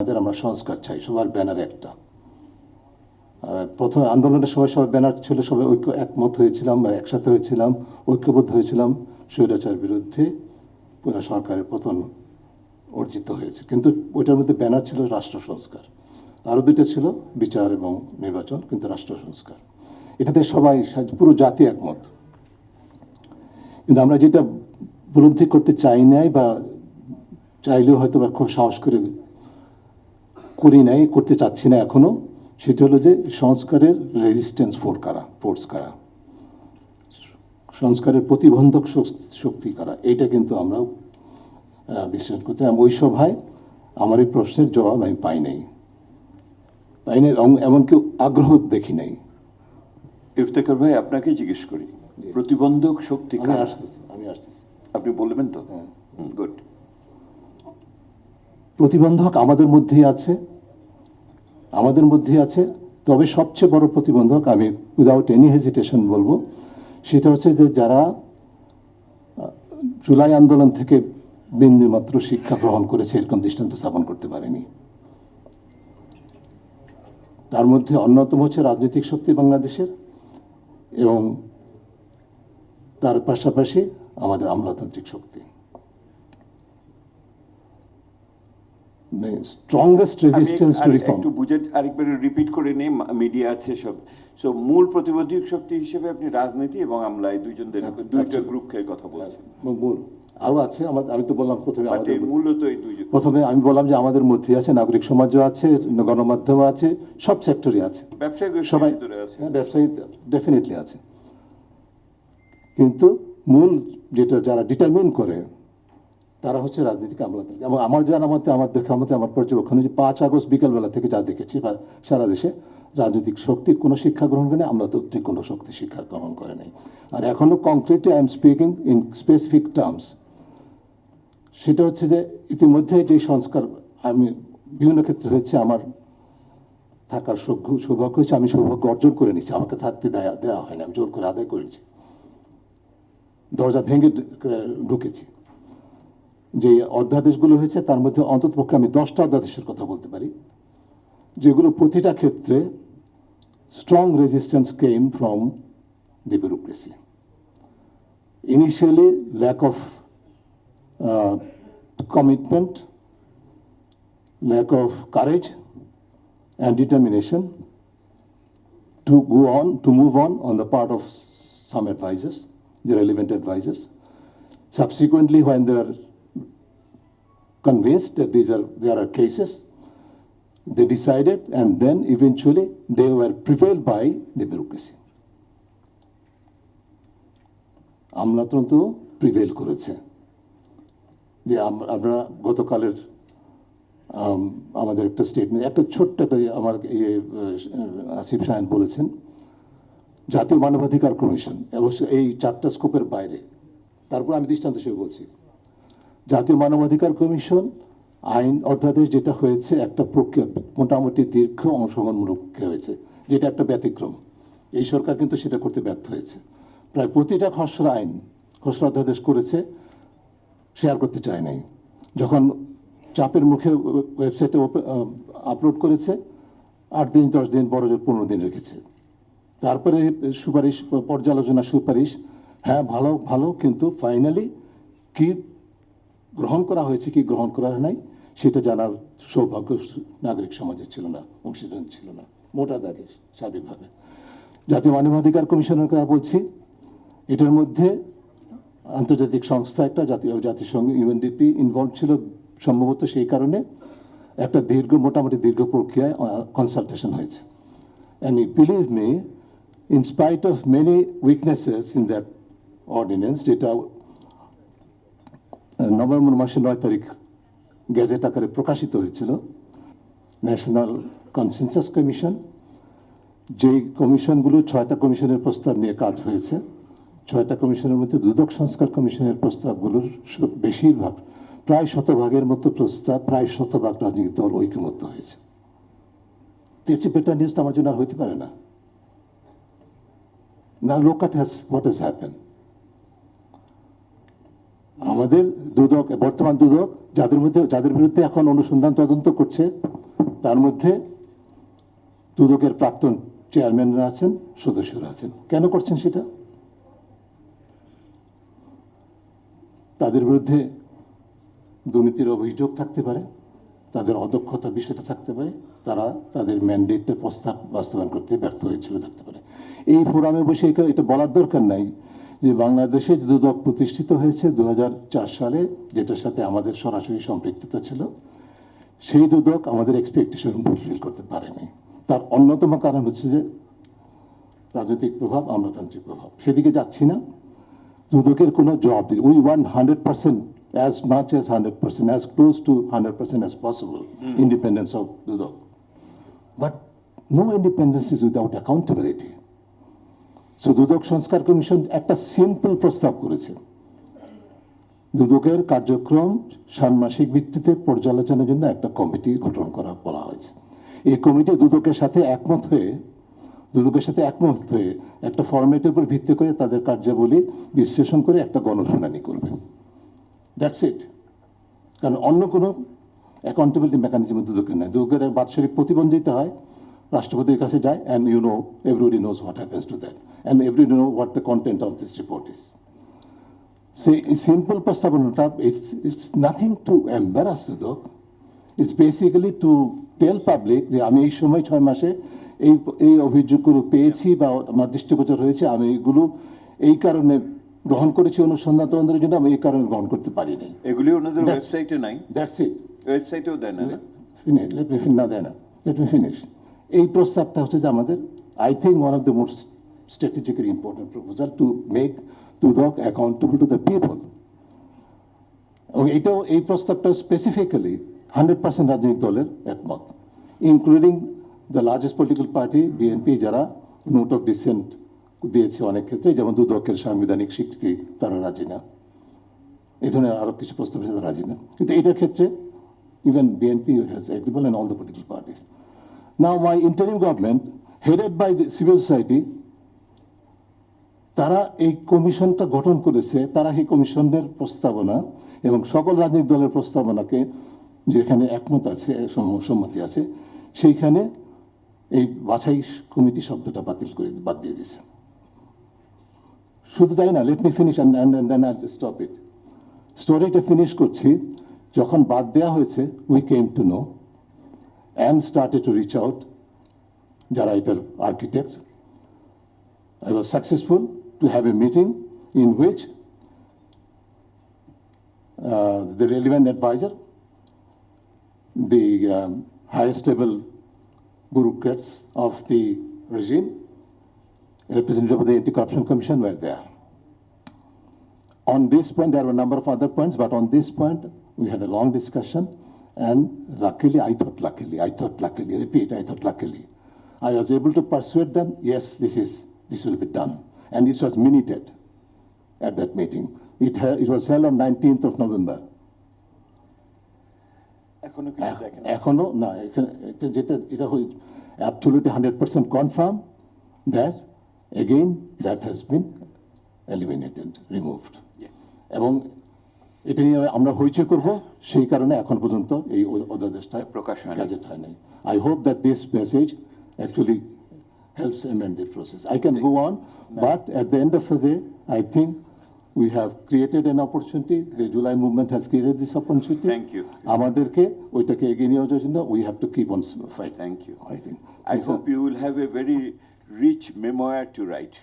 আমরা সংস্কার চাই, সবার ব্যানার একটা। প্রথমে আন্দোলনের সময় সবাই ব্যানার ছিল, সবাই একমত হয়েছিলাম বা একসাথে হয়েছিলাম, ঐক্যবদ্ধ হয়েছিলাম স্বৈরাচার বিরুদ্ধে সরকারের পতন অর্জিত হয়েছে। কিন্তু ওইটার মধ্যে ব্যানার ছিল রাষ্ট্র সংস্কার, আরও দুইটা ছিল বিচার এবং নির্বাচন, কিন্তু রাষ্ট্র সংস্কার এটাতে সবাই পুরো জাতি একমত। কিন্তু আমরা যেটা উপলব্ধি করতে চাই নাই বা চাইলেও হয়তো বা খুব সাহস করে করি নাই, করতে চাচ্ছি না এখনো, সেটা হলো যে সংস্কারের রেজিস্ট্যান্স ফোর্স কারা, সংস্কারের প্রতিবন্ধক শক্তি কারা, এইটা কিন্তু আমরা বিশ্লেষণ করতে। ওই সভায় আমার এই প্রশ্নের জবাব আমি পাই নাই, এমনকি আগ্রহ দেখি নাই। ইফতেখার ভাই, আপনাকে জিজ্ঞেস করি, প্রতিবন্ধক শক্তি আমি আসতেছি, আপনি বলবেন তো? গুড। প্রতিবন্ধক আমাদের মধ্যেই আছে, তবে সবচেয়ে বড় প্রতিবন্ধক আমি উইদাউট এনি হেজিটেশন বলবো, সেটা হচ্ছে যে যারা জুলাই আন্দোলন থেকে বিন্দুমাত্র শিক্ষা গ্রহণ করেছে এরকম দৃষ্টান্ত স্থাপন করতে পারেনি। তার মধ্যে অন্যতম হচ্ছে রাজনৈতিক শক্তি বাংলাদেশের, এবং তার পাশাপাশি আমাদের আমলাতান্ত্রিক শক্তি। Strongest resistance to reform. একটু বুঝে আরেকবার রিপিট করে নেই, মিডিয়া আছে সব। সো মূল প্রতিবন্ধক শক্তি হিসেবে আপনি রাজনীতি এবং আমলা এই দুইটা গ্রুপের কথা বলছেন। মূল আরো আছে, আমি তো বললাম মূলত এই দুইজন। প্রথমে আমি বললাম যে আমাদের মধ্যে আছে, নাগরিক সমাজও আছে, গণমাধ্যম আছে, সব সেক্টরই আছে, ব্যবসায়ী সবাই ব্যবসায়ী ডেফিনেটলি আছে। কিন্তু মূল যেটা যারা ডিটারমিন করে তারা হচ্ছে রাজনৈতিক আমলাতান্ত্রিক। এবং আমার জানার মতে, আমার দেখা মতে, আমার পর্যবেক্ষণে যে 5 আগস্ট বিকালবেলা থেকে যা দেখেছি সারা দেশে রাজনৈতিক শক্তি কোনো শিক্ষা গ্রহণ করে, আমলাতান্ত্রিক কোনো শক্তি শিক্ষা গ্রহণ করে নাই। আর এখনো concretely I am speaking in specific terms, সেটা হচ্ছে যে ইতিমধ্যে যে সংস্কার আমি বিভিন্ন ক্ষেত্রে হয়েছে, আমার থাকার সৌভাগ্য হয়েছে, আমি সৌভাগ্য অর্জন করে নিচ্ছি, আমাকে থাকতে দেওয়া হয়নি, আমি জোর করে আদায় করেছি, দরজা ভেঙে ঢুকেছি। যে অধ্যাদেশগুলো হয়েছে তার মধ্যে অন্ততপক্ষে আমি 10টা অধ্যাদেশের কথা বলতে পারি, যেগুলো প্রতিটা ক্ষেত্রে strong resistance came from the bureaucracy. Initially lack of commitment, lack of courage and determination to move on the part of some advisors, the relevant advisors. Subsequently, when they are convinced that there are cases, they decided, and then eventually they were prevailed by the bureaucracy. আমলাতন্ত্র prevail করেছে। যে আমরা গতকালের আমাদের একটা statement, একটা ছোট্ট একটা আমার আসিফ শাহিন বলেছেন, জাতীয় মানবাধিকার কমিশন অবশ্য এই 4টা স্কোপের বাইরে, তারপর আমি দৃষ্টান্ত হিসেবে বলছি, জাতীয় মানবাধিকার কমিশন আইন অধ্যাদেশ যেটা হয়েছে একটা প্রক্রিয়া, মোটামুটি দীর্ঘ অংশগ্রহণমূলক হয়েছে, যেটা একটা ব্যতিক্রম। এই সরকার কিন্তু সেটা করতে ব্যর্থ হয়েছে। প্রায় প্রতিটা খসড়া অধ্যাদেশ করেছে, শেয়ার করতে চায় নাই। যখন চাপের মুখে ওয়েবসাইটে আপলোড করেছে, 8 দিন 10 দিন, বড় জোর 15 দিন রেখেছে। তারপরে সুপারিশ, পর্যালোচনা, সুপারিশ, হ্যাঁ ভালো, কিন্তু ফাইনালি কি গ্রহণ করা হয়েছে কি গ্রহণ করা নাই সেটা জানার সৌভাগ্য নাগরিক সমাজের ছিল না, অংশীদার ছিল না, মোটা দাগে স্বাভাবিকভাবে। জাতীয় মানবাধিকার কমিশনের কথা বলছি, এটার মধ্যে আন্তর্জাতিক সংস্থা একটা, জাতিসংঘ ইউএনডিপি ইনভলভ ছিল সম্ভবত, সেই কারণে একটা মোটামুটি দীর্ঘ প্রক্রিয়ায় কনসালটেশন হয়েছে। And believe me, in spite of many weaknesses in that ordinance, যেটা নভেম্বর মাসে 9 তারিখ গেজেট আকারে প্রকাশিত হয়েছিল, ন্যাশনাল কনসেনসাস কমিশন, যেই কমিশনগুলো 6টা কমিশনের প্রস্তাব নিয়ে কাজ হয়েছে, 6টা কমিশনের মধ্যে দুদক সংস্কার কমিশনের প্রস্তাবগুলোর বেশিরভাগ, প্রায় 100% মতো প্রস্তাব, প্রায় 100% রাজনৈতিক দল ঐক্যমত্য হয়েছে। বেটার নিউজ তো আমার জন্য আর হইতে পারে না। Now look at what has happened. আমাদের দুদক, বর্তমান দুদক যাদের বিরুদ্ধে এখন অনুসন্ধান তদন্ত করছে, তার মধ্যে দুদকের প্রাক্তন চেয়ারম্যানরা আছেন, সদস্যরা আছেন। কেন করছেন সেটা? তাদের বিরুদ্ধে দুর্নীতির অভিযোগ থাকতে পারে, তাদের অদক্ষতা বিষয়টা থাকতে পারে, তারা তাদের ম্যান্ডেটের প্রস্তাব বাস্তবায়ন করতে ব্যর্থ হয়েছিল থাকতে পারে। এই ফোরামে বসে এটা বলার দরকার নাই যে বাংলাদেশে দুদক প্রতিষ্ঠিত হয়েছে 2004 সালে, যেটার সাথে আমাদের সরাসরি সম্পৃক্ততা ছিল। সেই দুদক আমাদের এক্সপেকটেশন ফুলফিল করতে পারেনি। তার অন্যতম কারণ হচ্ছে যে রাজনৈতিক প্রভাব, আমলাতান্ত্রিক প্রভাব। সেদিকে যাচ্ছি না। দুদকের কোনো জবাব দিই, we want 100%, as much as 100%, as close to 100% as possible, independence of Dudok. But no independence is without accountability. So দুদক সংস্কার কমিশন একটা সিম্পল প্রস্তাব করেছে, দুদকের কার্যক্রম ষান্মাসিক ভিত্তিতে পর্যালোচনার জন্য একটা কমিটি গঠন করা বলা হয়েছে। এই কমিটি দুদকের সাথে একমত হয়ে একটা ফরম্যাটের উপর ভিত্তি করে তাদের কার্যাবলী বিশ্লেষণ করে একটা গণশুনানি করবে। That's it. কারণ অন্য কোনো অ্যাকাউন্টেবিলিটি মেকানিজম দুদকের নেই। দুদকের বাৎসরিক প্রতিবেদন দিতে হয়, রাষ্ট্রপতির কাছে যায়, and you know, everybody knows what happens to that, and everybody know what the content of this report is. সেই সিম্পল প্রস্তাবনাটা, it's nothing to embarrass Dudok. It's basically to tell public যে আমি এই সময় 6 মাসে এই অভিযোগগুলো পেয়েছি বা আমার দৃষ্টিগোচর হয়েছে, আমি এইগুলো এই কারণে গ্রহণ করেছি অনুসন্ধান তদন্তের জন্য, আমি এই কারণে গ্রহণ করতে পারিনি। এগুলি ওনাদের ওয়েবসাইটে নাই। That's it. ওয়েবসাইটেও দেয় না। Let me finish. এই প্রস্তাবটা হচ্ছে যে আমাদের, I think, one of the most strategically important proposal to make Dudak accountable to the people. এবং এই প্রস্তাবটা স্পেসিফিক্যালি 100% রাজনৈতিক দলের একমত, including the largest political party BNP, যারা নোট অফ ডিসেন্ট দিয়েছে অনেক ক্ষেত্রে, যেমন দুদকের সাংবিধানিক স্বীকৃতি তারা রাজি না, এই ধরনের আরো কিছু প্রস্তাব তারা রাজি না। কিন্তু এটার ক্ষেত্রে even BNP has agreeable and all the political parties. Now my interim government headed by the civil society, তারা এই কমিশনটা গঠন করেছে। তারা এই কমিশনের প্রস্তাবনা এবং সকল রাজনৈতিক দলের প্রস্তাবনাকে, যেখানে একমত আছে, সম্মতি আছে, সেইখানে এই বাছাই কমিটি শব্দটা বাদ দিয়ে দিয়েছে। শুধু তাই না, let me finish and then I stop it. স্টোরিটা ফিনিশ করছি। যখন বাদ দেওয়া হয়েছে, we came to know and started to reach out, যারা এটার architect. I was successful to have a meeting in which the relevant advisor, the highest level bureaucrats of the regime, representative of the Anti-Corruption Commission were there. On this point, there were a number of other points, but on this point, we had a long discussion, and luckily, I thought luckily, I was able to persuade them, yes, this will be done. And this was minuted at that meeting. It was held on 19th of November. এখনো না, এটা absolutely 100% confirm that again that has been eliminated, removed. এবং এটা নিয়ে আমরা হইচই করব, সেই কারণে এখন পর্যন্ত এই অধ্যাদেশটা প্রকাশ গ্যাজেট হয় নাই। I hope that this message actually helps amend the process. I can go on, but at the end of the day, I think we have created an opportunity. The July movement has created this opportunity. Thank you. আমাদেরকে ওইটাকে এগিয়ে নিয়ে যাওয়ার জন্য we have to keep on fighting. Thank you. I think. I hope you will have a very rich memoir to write.